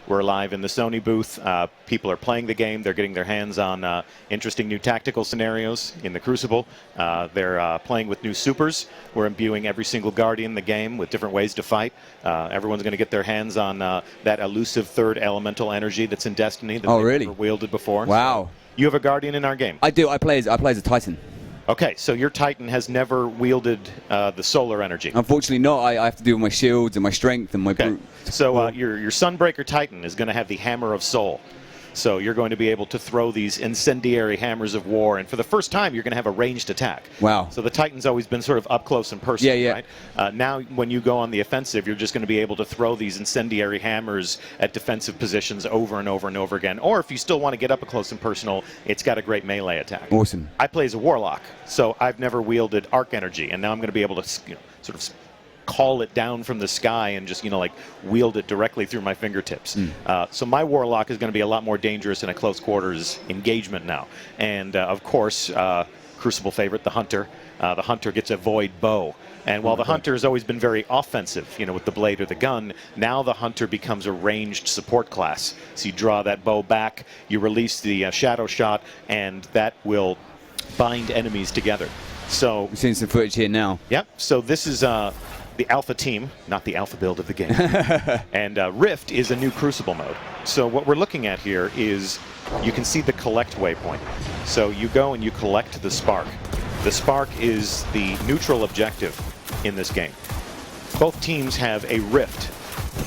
We're live in the Sony booth. People are playing the game. They're getting their hands on interesting new tactical scenarios in the Crucible. They're playing with new supers. We're imbuing every single Guardian in the game with different ways to fight. Everyone's going to get their hands on that elusive third elemental energy that's in Destiny that they've never wielded before. Wow. So you have a Guardian in our game. I do. I play as a Titan. Okay, so your Titan has never wielded the solar energy. Unfortunately not. I have to do with my shields and my strength and my brute. So your Sunbreaker Titan is going to have the Hammer of Soul. So you're going to be able to throw these incendiary hammers of war, and for the first time, you're going to have a ranged attack. Wow. So the Titan's always been sort of up close and personal, right? Now, when you go on the offensive, you're just going to be able to throw these incendiary hammers at defensive positions over and over and over again. Or if you still want to get up close and personal, it's got a great melee attack. Awesome. I play as a Warlock, so I've never wielded Arc Energy, and now I'm going to be able to sort of call it down from the sky and just, like wield it directly through my fingertips. So my Warlock is going to be a lot more dangerous in a close quarters engagement now. And of course, Crucible favorite, the Hunter. The Hunter gets a Void Bow. And while the Hunter has always been very offensive, with the blade or the gun, now the Hunter becomes a ranged support class. So you draw that bow back, you release the Shadow Shot, and that will bind enemies together. So we're seeing some footage here now. Yep. So this is the alpha team, not the alpha build of the game. And Rift is a new Crucible mode. So what we're looking at here is you can see the collect waypoint. So you go and you collect the Spark. The Spark is the neutral objective in this game. Both teams have a Rift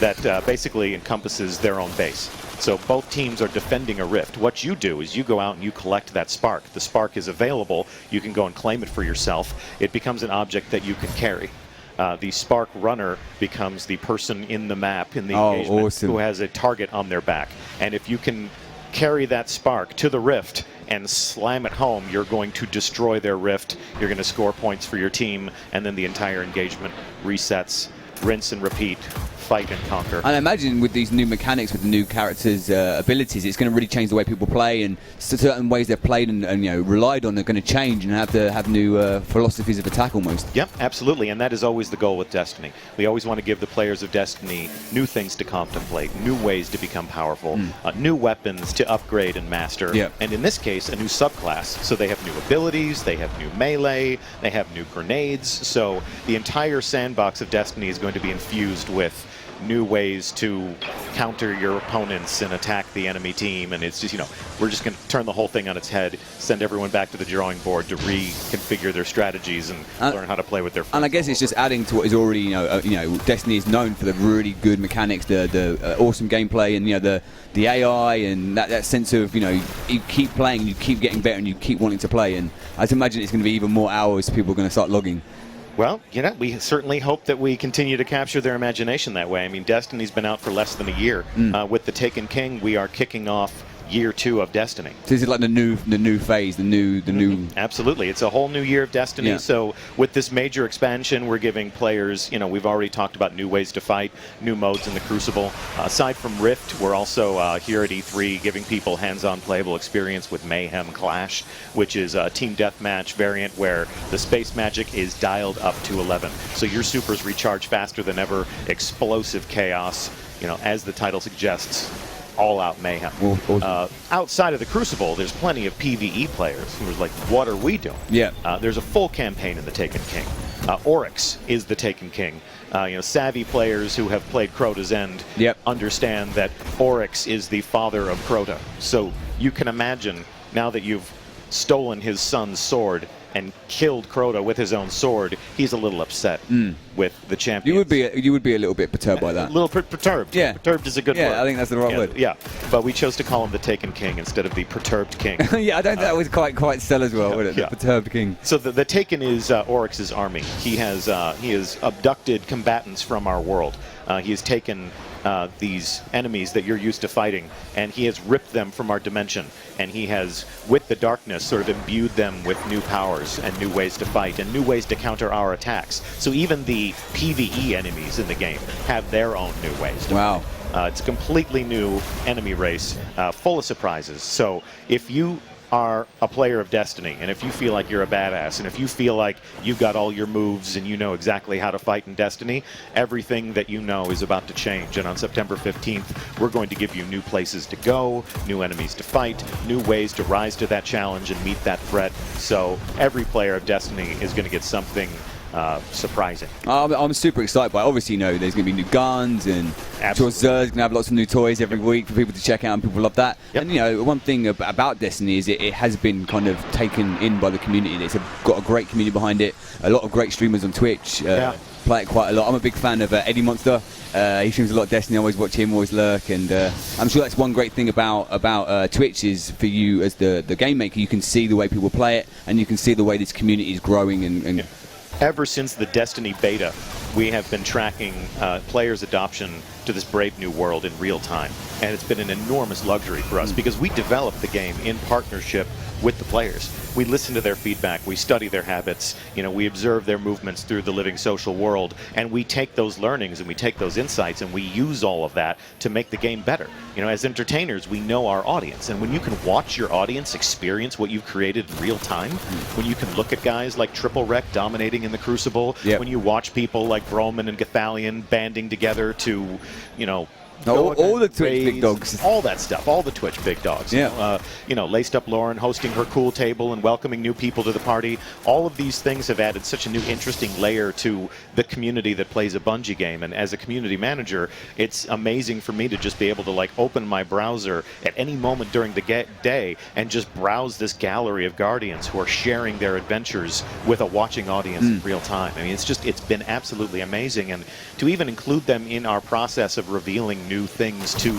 that basically encompasses their own base. So both teams are defending a Rift. What you do is you go out and you collect that Spark. The Spark is available. You can go and claim it for yourself. It becomes an object that you can carry. The Spark Runner becomes the person in the map, in the engagement, who has a target on their back. And if you can carry that Spark to the Rift and slam it home, you're going to destroy their Rift. You're going to score points for your team, and then the entire engagement resets. Rinse and repeat, fight and conquer. And I imagine with these new mechanics, with the new characters' abilities, it's going to really change the way people play, and certain ways they've played and relied on are going to change and have to have new philosophies of attack almost. Yep, absolutely, and that is always the goal with Destiny. We always want to give the players of Destiny new things to contemplate, new ways to become powerful, new weapons to upgrade and master, and in this case, a new subclass. So they have new abilities, they have new melee, they have new grenades, so the entire sandbox of Destiny is going to be infused with new ways to counter your opponents and attack the enemy team, and it's just, we're just going to turn the whole thing on its head, send everyone back to the drawing board to reconfigure their strategies and learn how to play with their friends. And I guess it's just adding to what is already, Destiny is known for the really good mechanics, the awesome gameplay, and the AI, and that sense of you keep playing, you keep getting better, and you keep wanting to play. And I imagine it's going to be even more hours people are going to start logging. Well, we certainly hope that we continue to capture their imagination that way. I mean, Destiny's been out for less than a year. With The Taken King, we are kicking off year 2 of Destiny. So this is like the new phase, the new. Absolutely, it's a whole new year of Destiny. So with this major expansion, we're giving players, we've already talked about new ways to fight, new modes in the Crucible. Aside from Rift, we're also here at E3 giving people hands-on playable experience with Mayhem Clash, which is a team deathmatch variant where the space magic is dialed up to 11. So your supers recharge faster than ever, explosive chaos, as the title suggests. All-out mayhem. Outside of the Crucible, there's plenty of PvE players who are like, what are we doing? There's a full campaign in The Taken King. Oryx is The Taken King. Savvy players who have played Crota's End understand that Oryx is the father of Crota. So you can imagine, now that you've stolen his son's sword and killed Crota with his own sword, he's a little upset with the champion. You would be a little bit perturbed by that. A little perturbed. Yeah. Perturbed is a good word. Yeah, I think that's the right word. Yeah, but we chose to call him the Taken King instead of the Perturbed King. Yeah, I don't think that was quite sell as well, would it? The Perturbed King. So the Taken is Oryx's army. He has abducted combatants from our world. He has taken these enemies that you're used to fighting, and he has ripped them from our dimension, and he has, with the darkness, sort of imbued them with new powers and new ways to fight and new ways to counter our attacks. So even the PvE enemies in the game have their own new ways to fight. It's a completely new enemy race, full of surprises. So if you are a player of Destiny, and if you feel like you're a badass, and if you feel like you've got all your moves and you know exactly how to fight in Destiny, everything that you know is about to change. And on September 15th, we're going to give you new places to go, new enemies to fight, new ways to rise to that challenge and meet that threat. So every player of Destiny is going to get something surprising. I'm super excited by it. Obviously, you know, there's going to be new guns, and I'm sure Xur's going to have lots of new toys every week for people to check out, and people love that. Yep. And, you know, one thing about Destiny is it has been kind of taken in by the community. It's got a great community behind it. A lot of great streamers on Twitch play it quite a lot. I'm a big fan of Eddie Monster. He streams a lot of Destiny. I always watch him, always lurk, and I'm sure that's one great thing about Twitch is for you as the game maker, you can see the way people play it, and you can see the way this community is growing and Ever since the Destiny beta, we have been tracking players' adoption to this brave new world in real time. And it's been an enormous luxury for us because we develop the game in partnership with the players. We listen to their feedback, we study their habits, you know, we observe their movements through the living social world, and we take those learnings and we take those insights and we use all of that to make the game better. You know, as entertainers, we know our audience, and when you can watch your audience experience what you've created in real time, when you can look at guys like Triple Wreck dominating in the Crucible, when you watch people like Broman and Gathalion banding together to, you know, all the Twitch big dogs, all that stuff, all the Twitch big dogs. Yeah. You know, Laced Up Lauren hosting her cool table and welcoming new people to the party. All of these things have added such a new, interesting layer to the community that plays a Bungie game. And as a community manager, it's amazing for me to just be able to like open my browser at any moment during the day and just browse this gallery of Guardians who are sharing their adventures with a watching audience in real time. I mean, it's been absolutely amazing, and to even include them in our process of revealing new things to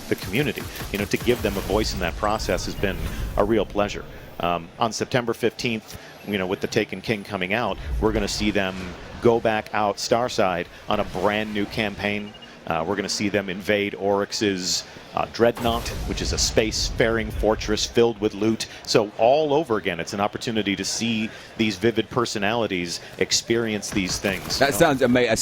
the community, you know, to give them a voice in that process has been a real pleasure. On September 15th, you know, with the Taken King coming out, we're going to see them go back out Starside on a brand new campaign. We're going to see them invade Oryx's Dreadnought, which is a space-faring fortress filled with loot. So all over again, it's an opportunity to see these vivid personalities experience these things. That sounds amazing. A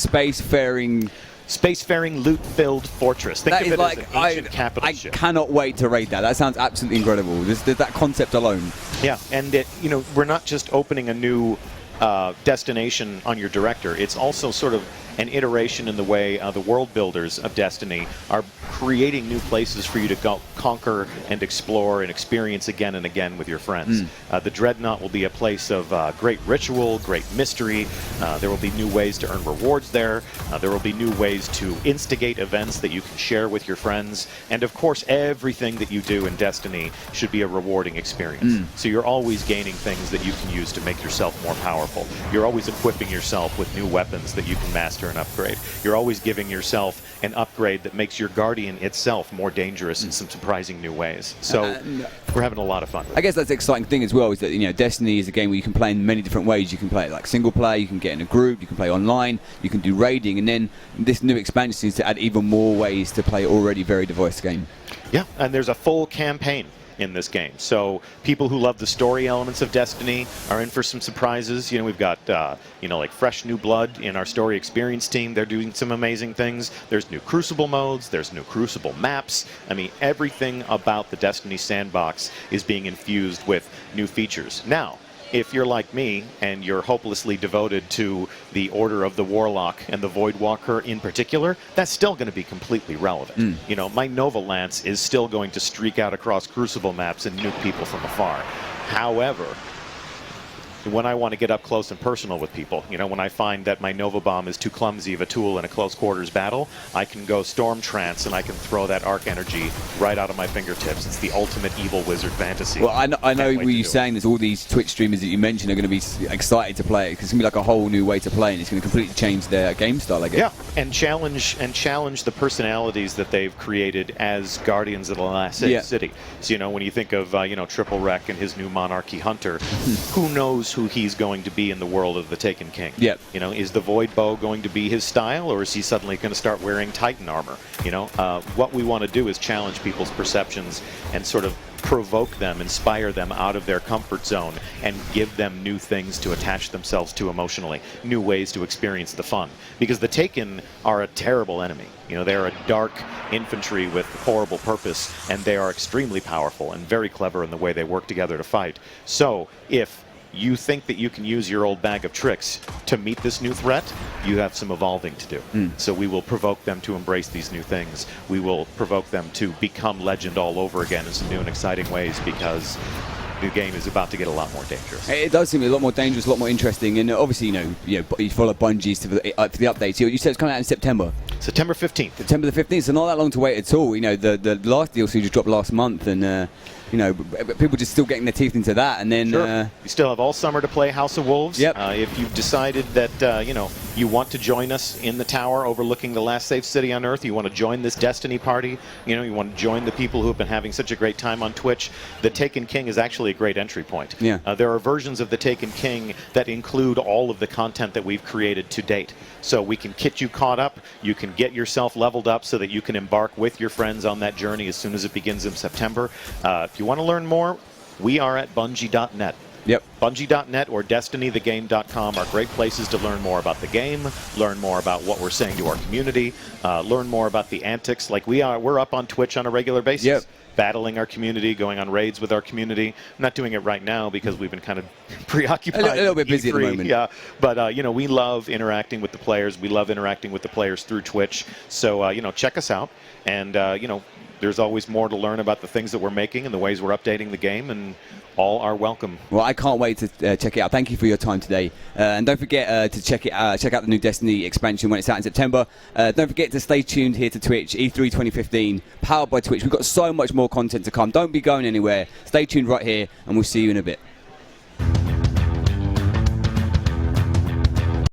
spacefaring loot-filled fortress. Think that of is it like as an ancient capital ship. I cannot wait to raid that. That sounds absolutely incredible. That concept alone. Yeah, and you know, we're not just opening a new destination on your director. It's also sort of an iteration in the way the world builders of Destiny are creating new places for you to go conquer and explore and experience again and again with your friends. The Dreadnought will be a place of great ritual, great mystery. There will be new ways to earn rewards there. There will be new ways to instigate events that you can share with your friends. And of course, everything that you do in Destiny should be a rewarding experience. So you're always gaining things that you can use to make yourself more powerful. You're always equipping yourself with new weapons that you can master and upgrade. You're always giving yourself an upgrade that makes your Guardian itself more dangerous in some surprising new ways. So we're having a lot of fun with it. I guess that's the exciting thing as well, is that, you know, Destiny is a game where you can play in many different ways. You can play it like single player, you can get in a group, you can play online, you can do raiding, and then this new expansion seems to add even more ways to play an already very diverse game. Yeah, and there's a full campaign in this game. So people who love the story elements of Destiny are in for some surprises. You know, we've got, you know, like fresh new blood in our story experience team. They're doing some amazing things. There's new Crucible modes. There's new Crucible maps. I mean, everything about the Destiny sandbox is being infused with new features. Now, if you're like me and you're hopelessly devoted to the Order of the Warlock and the Voidwalker in particular, that's still going to be completely relevant. You know, my Nova Lance is still going to streak out across Crucible maps and nuke people from afar. However, when I want to get up close and personal with people, you know, when I find that my Nova Bomb is too clumsy of a tool in a close quarters battle, I can go Storm Trance and I can throw that arc energy right out of my fingertips. It's the ultimate evil wizard fantasy. Well, I know what you're saying. There's all these Twitch streamers that you mentioned are going to be excited to play it, because it's going to be like a whole new way to play, and it's going to completely change their game style, I guess. Yeah, and challenge the personalities that they've created as Guardians of the Last City. So, you know, when you think of, you know, Triple Wreck and his new Monarchy Hunter, who knows who he's going to be in the world of the Taken King? Yep. You know, is the Void Bow going to be his style, or is he suddenly going to start wearing Titan armor? You know, what we want to do is challenge people's perceptions and sort of provoke them, inspire them out of their comfort zone, and give them new things to attach themselves to emotionally, new ways to experience the fun. Because the Taken are a terrible enemy. You know, they're a dark infantry with horrible purpose, and they are extremely powerful and very clever in the way they work together to fight. So, if you think that you can use your old bag of tricks to meet this new threat, you have some evolving to do. So we will provoke them to embrace these new things. We will provoke them to become legend all over again in some new and exciting ways, because the game is about to get a lot more dangerous. It does seem a lot more dangerous, a lot more interesting, and obviously, you follow Bungie's for the updates. You said it's coming out in September. September 15th. September the 15th, so not that long to wait at all. You know, the last DLC just dropped last month, and people just still getting their teeth into that, and then you still have all summer to play House of Wolves. Yep. If you've decided that you want to join us in the tower overlooking the last safe city on Earth, you want to join this Destiny party, you want to join the people who have been having such a great time on Twitch, the Taken King is actually a great entry point. Yeah. There are versions of the Taken King that include all of the content that we've created to date. So we can get you caught up, you can get yourself leveled up so that you can embark with your friends on that journey as soon as it begins in September. If you want to learn more, we are at Bungie.net. Yep. Bungie.net or DestinyTheGame.com are great places to learn more about the game, learn more about what we're saying to our community, learn more about the antics. Like we're up on Twitch on a regular basis. Yep. Battling our community, going on raids with our community. I'm not doing it right now because we've been kind of preoccupied. A little bit busy E3, at the moment. Yeah, but we love interacting with the players. We love interacting with the players through Twitch. So check us out, and there's always more to learn about the things that we're making and the ways we're updating the game, and all are welcome. Well, I can't wait to check it out. Thank you for your time today, and don't forget to check out the new Destiny expansion when it's out in September. Don't forget to stay tuned here to Twitch, E3 2015, powered by Twitch. We've got so much more content to come. Don't be going anywhere. Stay tuned right here, and we'll see you in a bit.